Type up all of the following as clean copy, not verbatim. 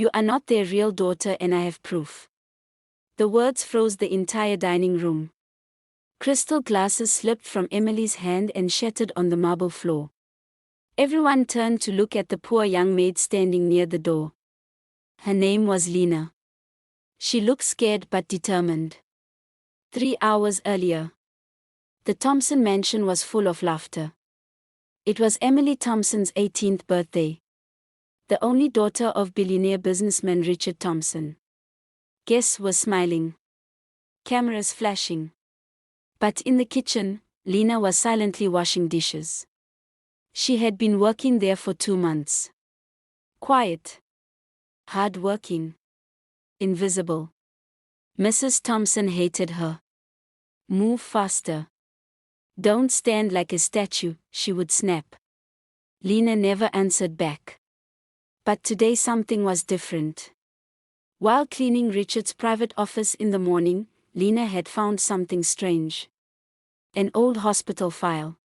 You are not their real daughter and I have proof. The words froze the entire dining room. Crystal glasses slipped from Emily's hand and shattered on the marble floor. Everyone turned to look at the poor young maid standing near the door. Her name was Lena. She looked scared but determined. 3 hours earlier, the Thompson mansion was full of laughter. It was Emily Thompson's 18th birthday. The only daughter of billionaire businessman Richard Thompson. Guests were smiling. Cameras flashing. But in the kitchen, Lena was silently washing dishes. She had been working there for 2 months. Quiet. Hard-working. Invisible. Mrs. Thompson hated her. Move faster. Don't stand like a statue, she would snap. Lena never answered back. But today something was different. While cleaning Richard's private office in the morning, Lena had found something strange. An old hospital file.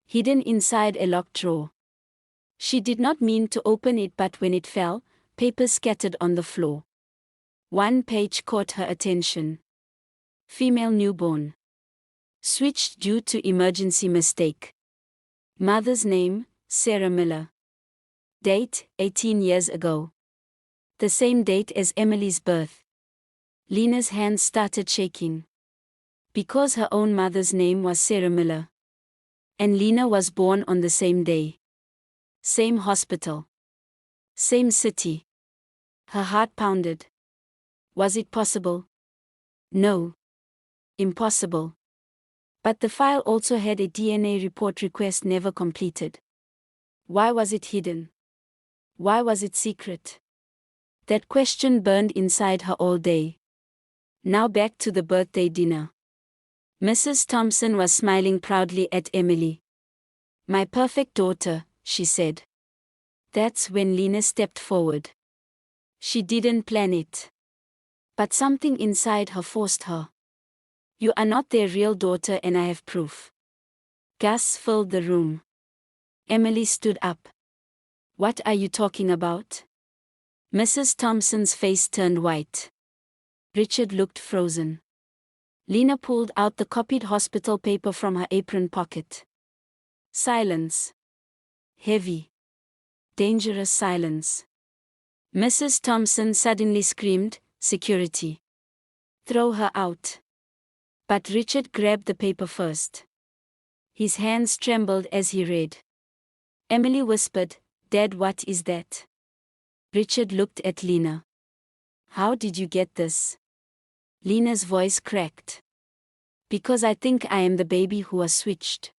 Hidden inside a locked drawer. She did not mean to open it, but when it fell, papers scattered on the floor. One page caught her attention. Female newborn. Switched due to emergency mistake. Mother's name, Sarah Miller. Date, 18 years ago. The same date as Emily's birth. Lena's hands started shaking. Because her own mother's name was Sarah Miller. And Lena was born on the same day. Same hospital. Same city. Her heart pounded. Was it possible? No. Impossible. But the file also had a DNA report request never completed. Why was it hidden? Why was it secret? That question burned inside her all day. Now back to the birthday dinner. Mrs. Thompson was smiling proudly at Emily. My perfect daughter, she said. That's when Lena stepped forward. She didn't plan it. But something inside her forced her. You are not their real daughter and I have proof. Gasps filled the room. Emily stood up. What are you talking about? Mrs. Thompson's face turned white. Richard looked frozen. Lena pulled out the copied hospital paper from her apron pocket. Silence. Heavy. Dangerous silence. Mrs. Thompson suddenly screamed, Security. Throw her out. But Richard grabbed the paper first. His hands trembled as he read. Emily whispered, Dad, what is that? Richard looked at Lena. How did you get this? Lena's voice cracked. Because I think I am the baby who was switched.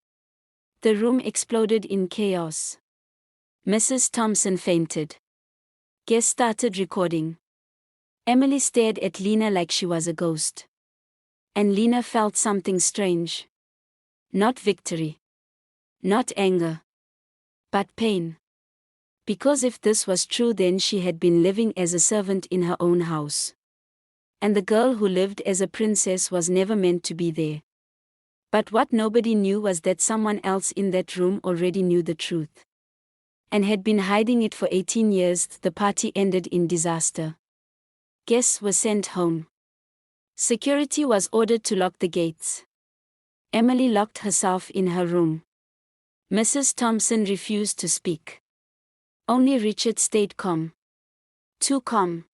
The room exploded in chaos. Mrs. Thompson fainted. Guests started recording. Emily stared at Lena like she was a ghost. And Lena felt something strange. Not victory. Not anger. But pain. Because if this was true, then she had been living as a servant in her own house. And the girl who lived as a princess was never meant to be there. But what nobody knew was that someone else in that room already knew the truth. And had been hiding it for 18 years. The party ended in disaster. Guests were sent home. Security was ordered to lock the gates. Emily locked herself in her room. Mrs. Thompson refused to speak. Only Richard stayed calm. Too calm.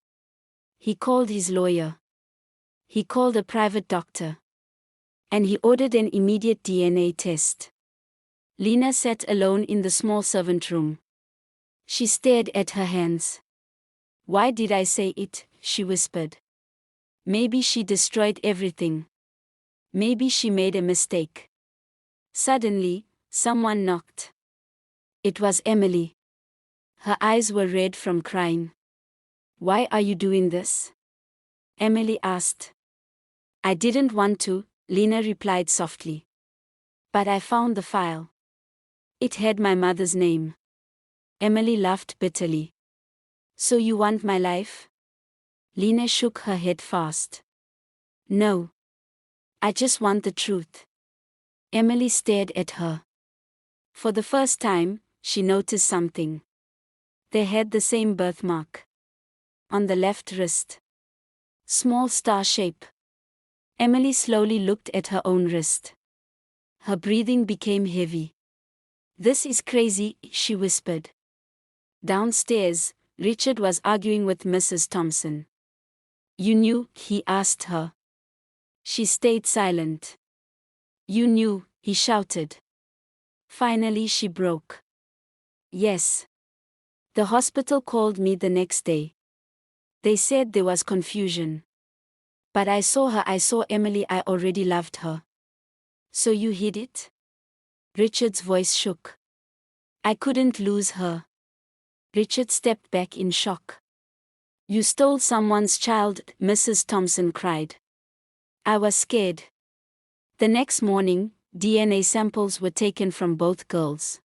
He called his lawyer. He called a private doctor. And he ordered an immediate DNA test. Lena sat alone in the small servant room. She stared at her hands. Why did I say it? She whispered. Maybe she destroyed everything. Maybe she made a mistake. Suddenly, someone knocked. It was Emily. Her eyes were red from crying. Why are you doing this? Emily asked. I didn't want to, Lena replied softly. But I found the file. It had my mother's name. Emily laughed bitterly. So you want my life? Lena shook her head fast. No. I just want the truth. Emily stared at her. For the first time, she noticed something. They had the same birthmark. On the left wrist. Small star shape. Emily slowly looked at her own wrist. Her breathing became heavy. "This is crazy," she whispered. Downstairs, Richard was arguing with Mrs. Thompson. "You knew?" he asked her. She stayed silent. "You knew," he shouted. Finally she broke. "Yes. The hospital called me the next day. They said there was confusion. But I saw her, I saw Emily, I already loved her." "So you hid it?" Richard's voice shook. "I couldn't lose her." Richard stepped back in shock. "You stole someone's child," Mrs. Thompson cried. "I was scared." The next morning, DNA samples were taken from both girls.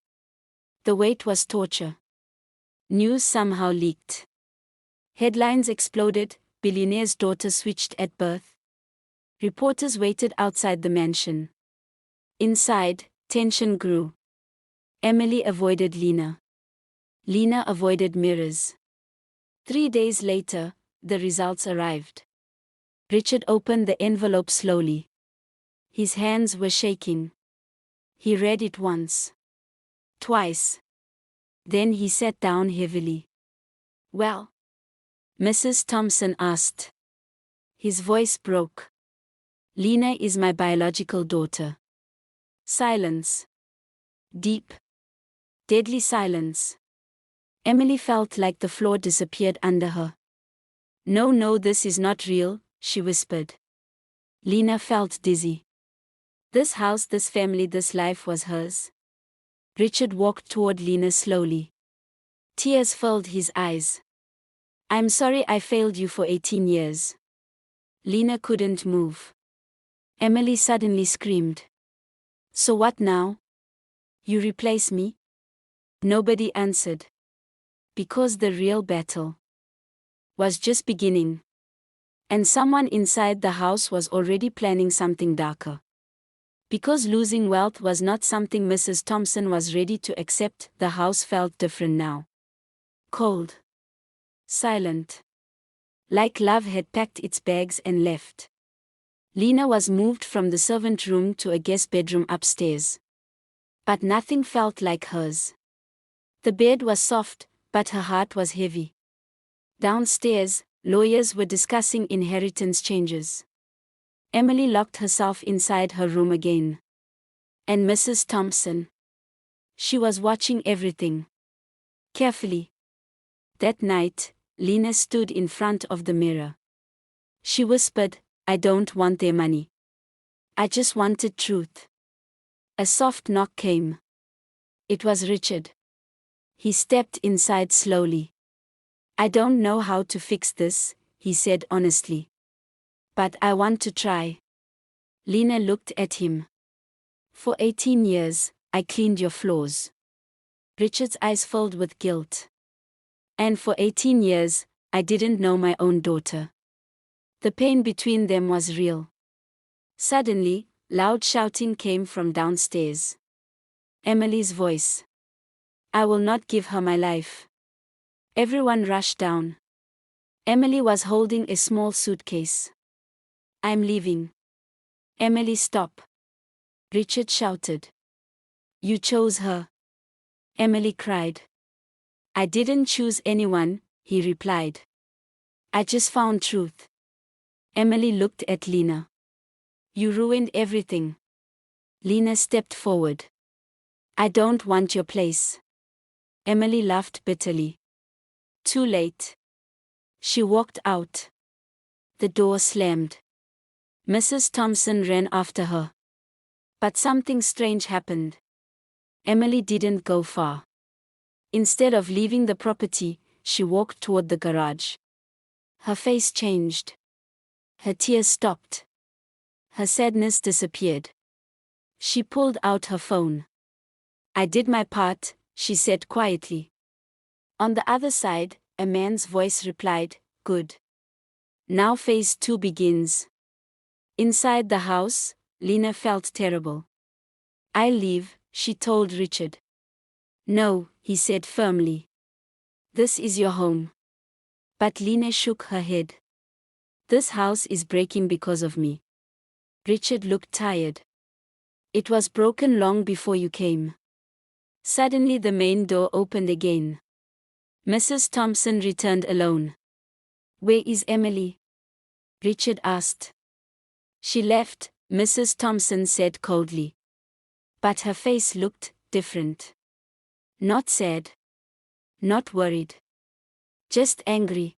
The wait was torture. News somehow leaked. Headlines exploded: "Billionaire's daughter switched at birth." Reporters waited outside the mansion. Inside, tension grew. Emily avoided Lena. Lena avoided mirrors. 3 days later, the results arrived. Richard opened the envelope slowly. His hands were shaking. He read it once. Twice. Then he sat down heavily. "Well?" Mrs. Thompson asked. His voice broke. "Lena is my biological daughter." Silence. Deep. Deadly silence. Emily felt like the floor disappeared under her. "No, no, this is not real," she whispered. Lena felt dizzy. This house, this family, this life was hers. Richard walked toward Lena slowly. Tears filled his eyes. "I'm sorry I failed you for 18 years. Lena couldn't move. Emily suddenly screamed. "So what now? You replace me?" Nobody answered. Because the real battle was just beginning. And someone inside the house was already planning something darker. Because losing wealth was not something Mrs. Thompson was ready to accept, the house felt different now. Cold. Silent. Like love had packed its bags and left. Lena was moved from the servant room to a guest bedroom upstairs. But nothing felt like hers. The bed was soft, but her heart was heavy. Downstairs, lawyers were discussing inheritance changes. Emily locked herself inside her room again. And Mrs. Thompson. She was watching everything. Carefully. That night, Lena stood in front of the mirror. She whispered, "I don't want their money. I just wanted truth." A soft knock came. It was Richard. He stepped inside slowly. "I don't know how to fix this," he said honestly. "But I want to try." Lena looked at him. "For 18 years, I cleaned your floors." Richard's eyes filled with guilt. "And for 18 years, I didn't know my own daughter." The pain between them was real. Suddenly, loud shouting came from downstairs. Emily's voice. "I will not give her my life." Everyone rushed down. Emily was holding a small suitcase. "I'm leaving." "Emily, stop." Richard shouted. "You chose her." Emily cried. "I didn't choose anyone," he replied. "I just found truth." Emily looked at Lena. "You ruined everything." Lena stepped forward. "I don't want your place." Emily laughed bitterly. Too late. She walked out. The door slammed. Mrs. Thompson ran after her. But something strange happened. Emily didn't go far. Instead of leaving the property, she walked toward the garage. Her face changed. Her tears stopped. Her sadness disappeared. She pulled out her phone. "I did my part," she said quietly. On the other side, a man's voice replied, "Good. Now phase 2 begins." Inside the house, Lena felt terrible. "I'll leave," she told Richard. "No," he said firmly. "This is your home." But Lena shook her head. This house is breaking because of me. Richard looked tired. It was broken long before you came. Suddenly the main door opened again. Mrs. Thompson returned alone. Where is Emily? Richard asked. She left, Mrs. Thompson said coldly. But her face looked different. Not sad. Not worried. Just angry.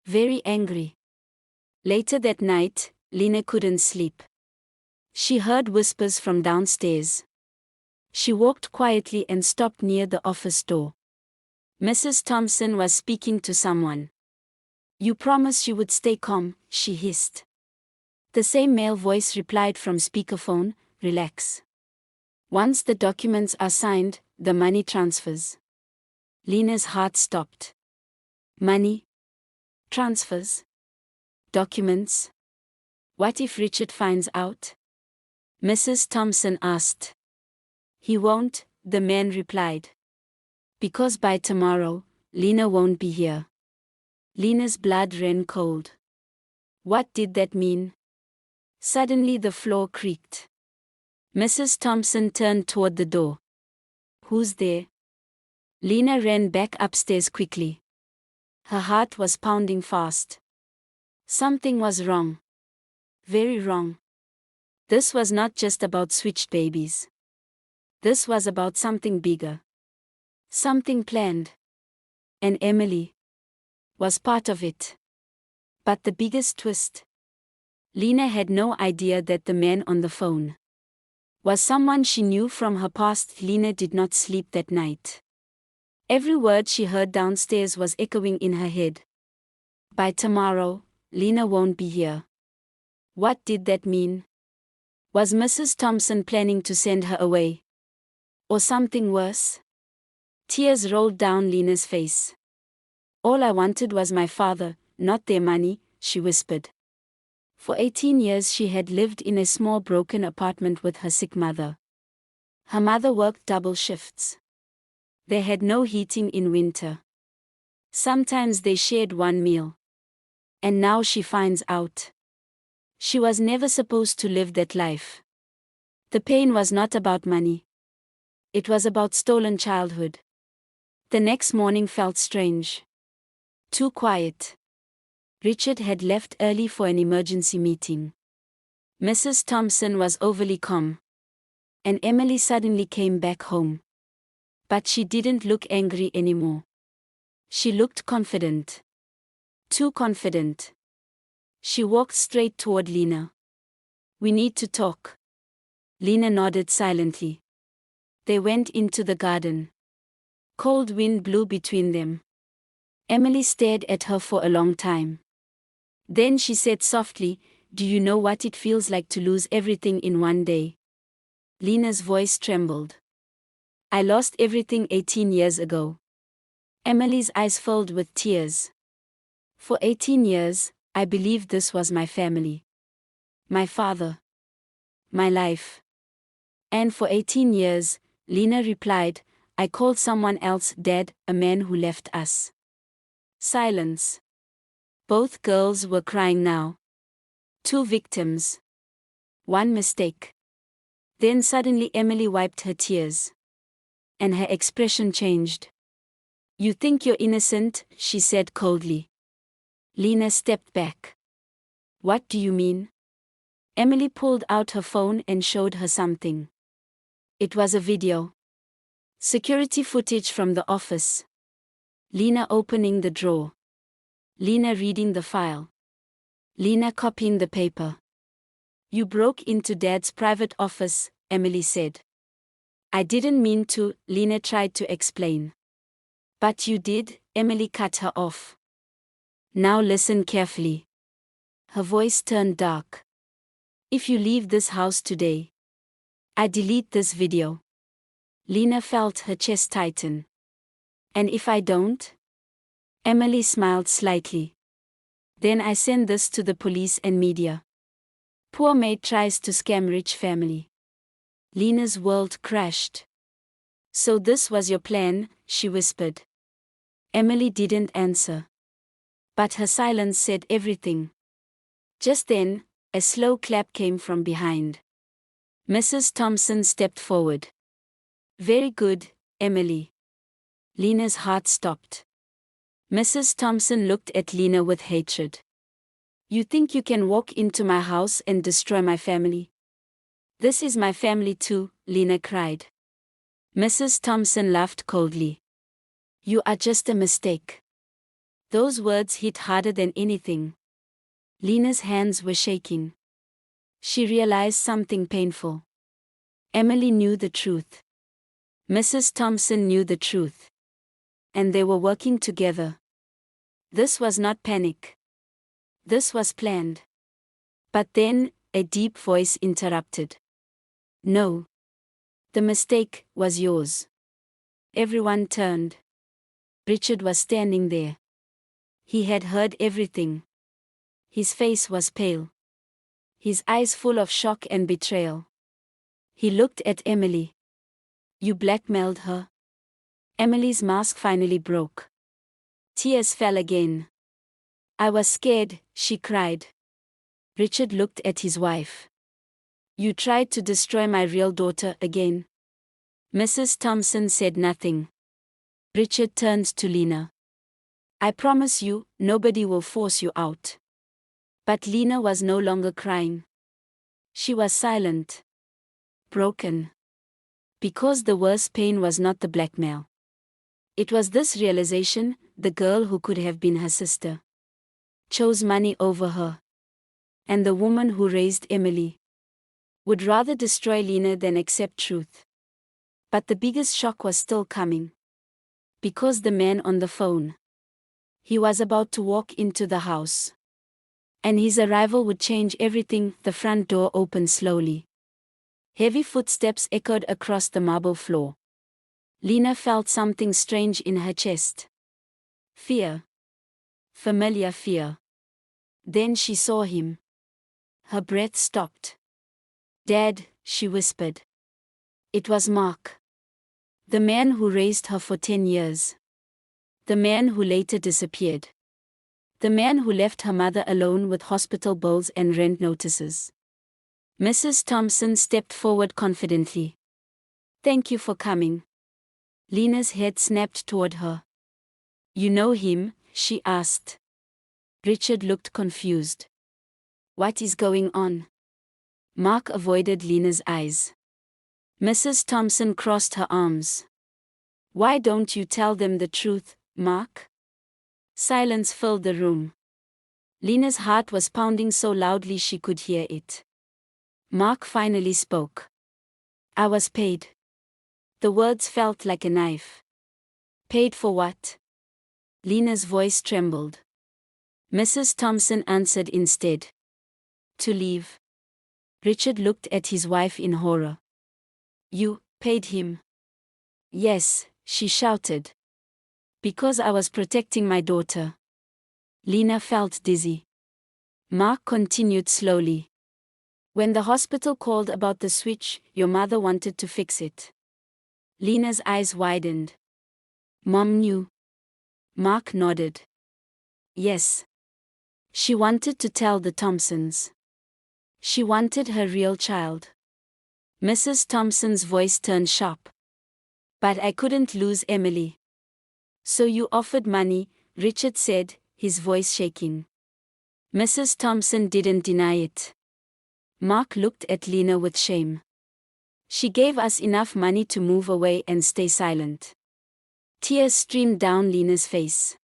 Very angry. Later that night, Lena couldn't sleep. She heard whispers from downstairs. She walked quietly and stopped near the office door. Mrs. Thompson was speaking to someone. You promised you would stay calm, she hissed. The same male voice replied from speakerphone, relax. Once the documents are signed, the money transfers. Lena's heart stopped. Money? Transfers? Documents? What if Richard finds out? Mrs. Thompson asked. He won't, the man replied. Because by tomorrow, Lena won't be here. Lena's blood ran cold. What did that mean? Suddenly the floor creaked. Mrs. Thompson turned toward the door. Who's there? Lena ran back upstairs quickly. Her heart was pounding fast. Something was wrong. Very wrong. This was not just about switched babies. This was about something bigger. Something planned. And Emily was part of it. But the biggest twist. Lena had no idea that the man on the phone was someone she knew from her past. Lena did not sleep that night. Every word she heard downstairs was echoing in her head. By tomorrow, Lena won't be here. What did that mean? Was Mrs. Thompson planning to send her away? Or something worse? Tears rolled down Lena's face. All I wanted was my father, not their money, she whispered. For 18 years she had lived in a small broken apartment with her sick mother. Her mother worked double shifts. They had no heating in winter. Sometimes they shared one meal. And now she finds out. She was never supposed to live that life. The pain was not about money. It was about stolen childhood. The next morning felt strange. Too quiet. Richard had left early for an emergency meeting. Mrs. Thompson was overly calm. And Emily suddenly came back home. But she didn't look angry anymore. She looked confident. Too confident. She walked straight toward Lena. We need to talk. Lena nodded silently. They went into the garden. Cold wind blew between them. Emily stared at her for a long time. Then she said softly, do you know what it feels like to lose everything in one day? Lena's voice trembled. I lost everything 18 years ago. Emily's eyes filled with tears. For 18 years, I believed this was my family. My father. My life. And for 18 years, Lena replied, I called someone else dad, a man who left us. Silence. Both girls were crying now. Two victims. One mistake. Then suddenly Emily wiped her tears. And her expression changed. You think you're innocent, she said coldly. Lena stepped back. What do you mean? Emily pulled out her phone and showed her something. It was a video. Security footage from the office. Lena opening the drawer. Lena reading the file. Lena copying the paper. You broke into Dad's private office, Emily said. I didn't mean to, Lena tried to explain. But you did, Emily cut her off. Now listen carefully. Her voice turned dark. If you leave this house today, I delete this video. Lena felt her chest tighten. And if I don't? Emily smiled slightly. Then I send this to the police and media. Poor Maid tries to scam rich family. Lena's world crashed. So this was your plan, she whispered. Emily didn't answer. But her silence said everything. Just then, a slow clap came from behind. Mrs. Thompson stepped forward. "Very good, Emily." Lena's heart stopped. Mrs. Thompson looked at Lena with hatred. "You think you can walk into my house and destroy my family?" "This is my family too," Lena cried. Mrs. Thompson laughed coldly. "You are just a mistake." Those words hit harder than anything. Lena's hands were shaking. She realized something painful. Emily knew the truth. Mrs. Thompson knew the truth. And they were working together. This was not panic. This was planned. But then, a deep voice interrupted. "No. The mistake was yours." Everyone turned. Richard was standing there. He had heard everything. His face was pale. His eyes full of shock and betrayal. He looked at Emily. "You blackmailed her?" Emily's mask finally broke. Tears fell again. "I was scared," she cried. Richard looked at his wife. "You tried to destroy my real daughter again." Mrs. Thompson said nothing. Richard turned to Lena. "I promise you, nobody will force you out." But Lena was no longer crying. She was silent. Broken. Because the worst pain was not the blackmail. It was this realization: the girl who could have been her sister chose money over her. And the woman who raised Emily would rather destroy Lena than accept truth. But the biggest shock was still coming. Because the man on the phone. He was about to walk into the house. And his arrival would change everything. The front door opened slowly. Heavy footsteps echoed across the marble floor. Lena felt something strange in her chest. Fear. Familiar fear. Then she saw him. Her breath stopped. "Dad," she whispered. It was Mark. The man who raised her for 10 years. The man who later disappeared. The man who left her mother alone with hospital bills and rent notices. Mrs. Thompson stepped forward confidently. "Thank you for coming." Lena's head snapped toward her. "You know him?" she asked. Richard looked confused. "What is going on?" Mark avoided Lena's eyes. Mrs. Thompson crossed her arms. "Why don't you tell them the truth, Mark?" Silence filled the room. Lena's heart was pounding so loudly she could hear it. Mark finally spoke. "I was paid." The words felt like a knife. "Paid for what?" Lena's voice trembled. Mrs. Thompson answered instead. "To leave." Richard looked at his wife in horror. "You paid him?" "Yes," she shouted. "Because I was protecting my daughter." Lena felt dizzy. Mark continued slowly. "When the hospital called about the switch, your mother wanted to fix it." Lena's eyes widened. "Mom knew?" Mark nodded. "Yes. She wanted to tell the Thompsons. She wanted her real child." Mrs. Thompson's voice turned sharp. "But I couldn't lose Emily." "So you offered money," Richard said, his voice shaking. Mrs. Thompson didn't deny it. Mark looked at Lena with shame. "She gave us enough money to move away and stay silent." Tears streamed down Lena's face.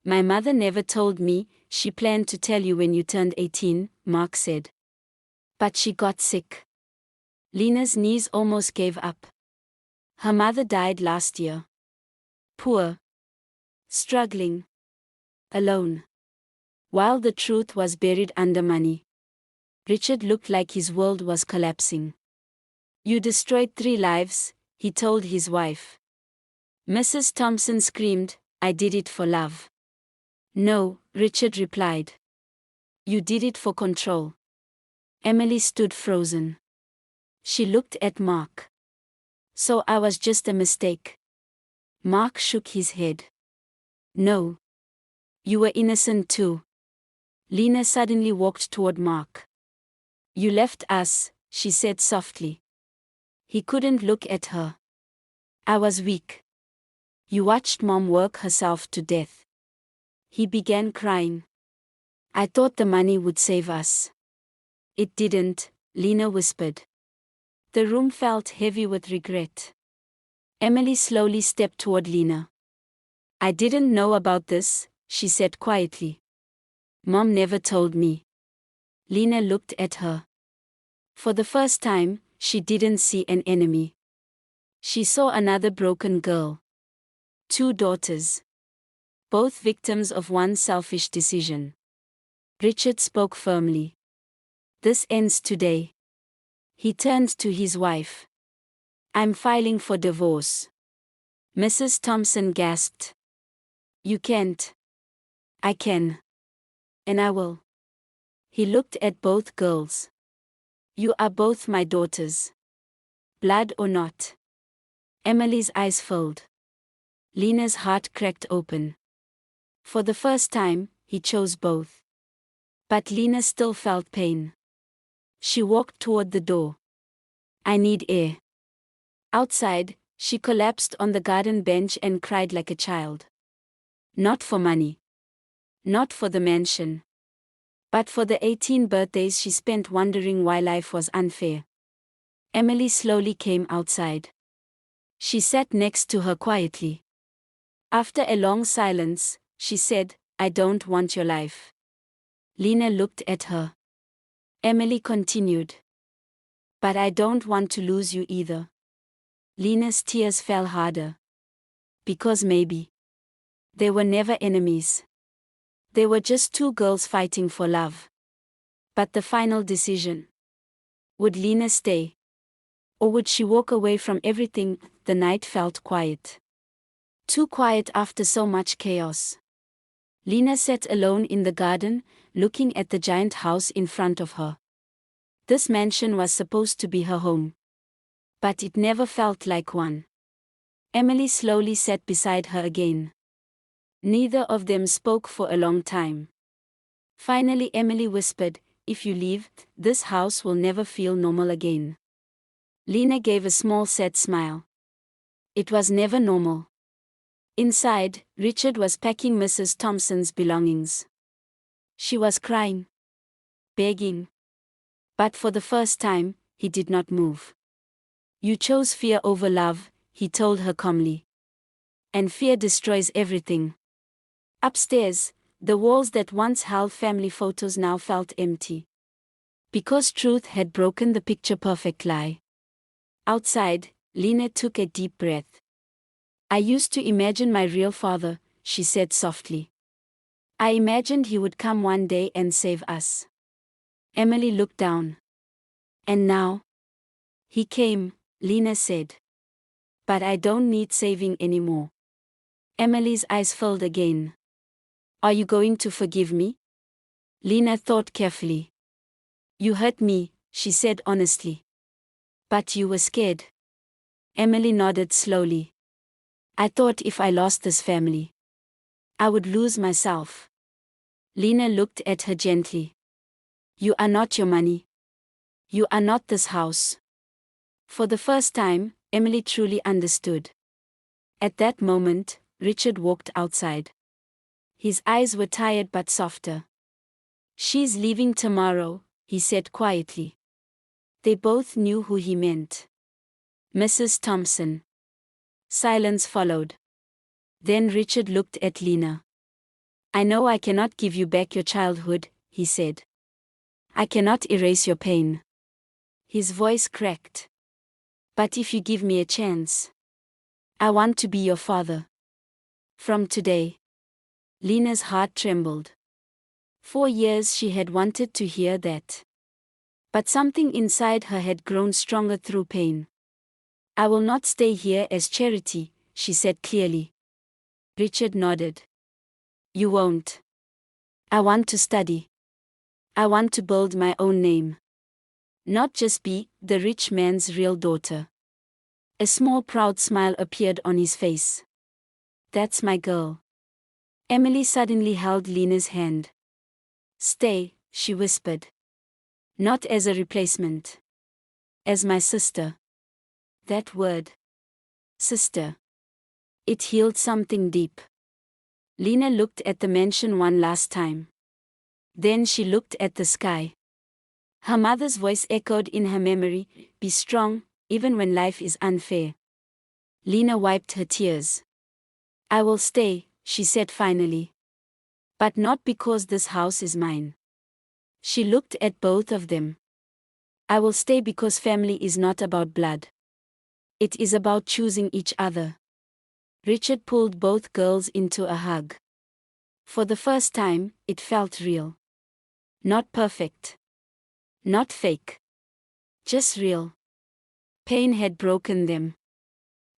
"My mother never told me. She planned to tell you when you turned 18, Mark said. But she got sick." Lena's knees almost gave up. Her mother died last year. Poor. Struggling. Alone. While the truth was buried under money. Richard looked like his world was collapsing. "You destroyed 3 lives," he told his wife. Mrs. Thompson screamed, "I did it for love." "No," Richard replied. "You did it for control." Emily stood frozen. She looked at Mark. "So I was just a mistake?" Mark shook his head. "No. You were innocent too. Lena suddenly walked toward Mark. You left us, she said softly. He couldn't look at her. I was weak. You watched Mom work herself to death. He began crying. I thought the money would save us. It didn't, Lena whispered. The room felt heavy with regret. Emily slowly stepped toward Lena. I didn't know about this, she said quietly. Mom never told me. Lena looked at her. For the first time, she didn't see an enemy. She saw another broken girl. 2 daughters. Both victims of one selfish decision. Richard spoke firmly. This ends today. He turned to his wife. I'm filing for divorce. Mrs. Thompson gasped. You can't. I can. And I will. He looked at both girls. You are both my daughters. Blood or not. Emily's eyes filled. Lena's heart cracked open. For the first time, he chose both. But Lena still felt pain. She walked toward the door. I need air. Outside, she collapsed on the garden bench and cried like a child. Not for money. Not for the mansion. But for the 18 birthdays she spent wondering why life was unfair. Emily slowly came outside. She sat next to her quietly. After a long silence, she said, I don't want your life. Lena looked at her. Emily continued. But I don't want to lose you either. Lena's tears fell harder. Because maybe. They were never enemies. They were just 2 girls fighting for love. But the final decision. Would Lena stay? Or would she walk away from everything? The night felt quiet. Too quiet after so much chaos. Lena sat alone in the garden, looking at the giant house in front of her. This mansion was supposed to be her home. But it never felt like one. Emily slowly sat beside her again. Neither of them spoke for a long time. Finally Emily whispered, if you leave, this house will never feel normal again. Lena gave a small sad smile. It was never normal. Inside, Richard was packing Mrs. Thompson's belongings. She was crying. Begging. But for the first time, he did not move. You chose fear over love, he told her calmly. And fear destroys everything. Upstairs, the walls that once held family photos now felt empty. Because truth had broken the picture-perfect lie. Outside, Lena took a deep breath. I used to imagine my real father, she said softly. I imagined he would come one day and save us. Emily looked down. And now? He came, Lena said. But I don't need saving anymore. Emily's eyes filled again. Are you going to forgive me? Lena thought carefully. You hurt me, she said honestly. But you were scared. Emily nodded slowly. I thought if I lost this family, I would lose myself. Lena looked at her gently. You are not your money. You are not this house. For the first time, Emily truly understood. At that moment, Richard walked outside. His eyes were tired but softer. She's leaving tomorrow, he said quietly. They both knew who he meant. Mrs. Thompson. Silence followed. Then Richard looked at Lena. I know I cannot give you back your childhood, he said. I cannot erase your pain. His voice cracked. But if you give me a chance, I want to be your father. From today. Lena's heart trembled. 4 years she had wanted to hear that. But something inside her had grown stronger through pain. I will not stay here as charity, she said clearly. Richard nodded. You won't. I want to study. I want to build my own name. Not just be the rich man's real daughter. A small proud smile appeared on his face. That's my girl. Emily suddenly held Lena's hand. Stay, she whispered. Not as a replacement. As my sister. That word. Sister. It healed something deep. Lena looked at the mansion one last time. Then she looked at the sky. Her mother's voice echoed in her memory, be strong, even when life is unfair. Lena wiped her tears. I will stay, she said finally. But not because this house is mine. She looked at both of them. I will stay because family is not about blood. It is about choosing each other. Richard pulled both girls into a hug. For the first time, it felt real. Not perfect. Not fake. Just real. Pain had broken them.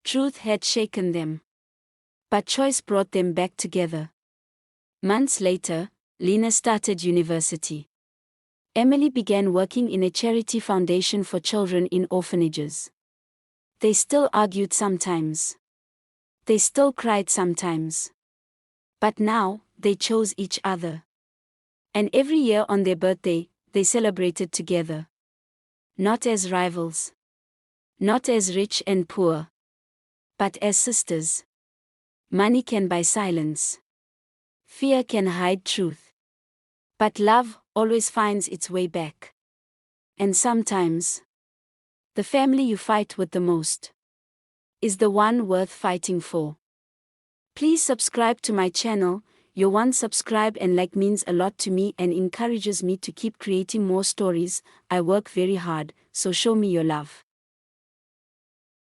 Truth had shaken them. But choice brought them back together. Months later, Lena started university. Emily began working in a charity foundation for children in orphanages. They still argued sometimes. They still cried sometimes. But now, they chose each other. And every year on their birthday, they celebrated together. Not as rivals. Not as rich and poor. But as sisters. Money can buy silence. Fear can hide truth. But love always finds its way back. And sometimes, the family you fight with the most is the one worth fighting for. Please subscribe to my channel. Your one subscribe and like means a lot to me and encourages me to keep creating more stories. I work very hard, so show me your love.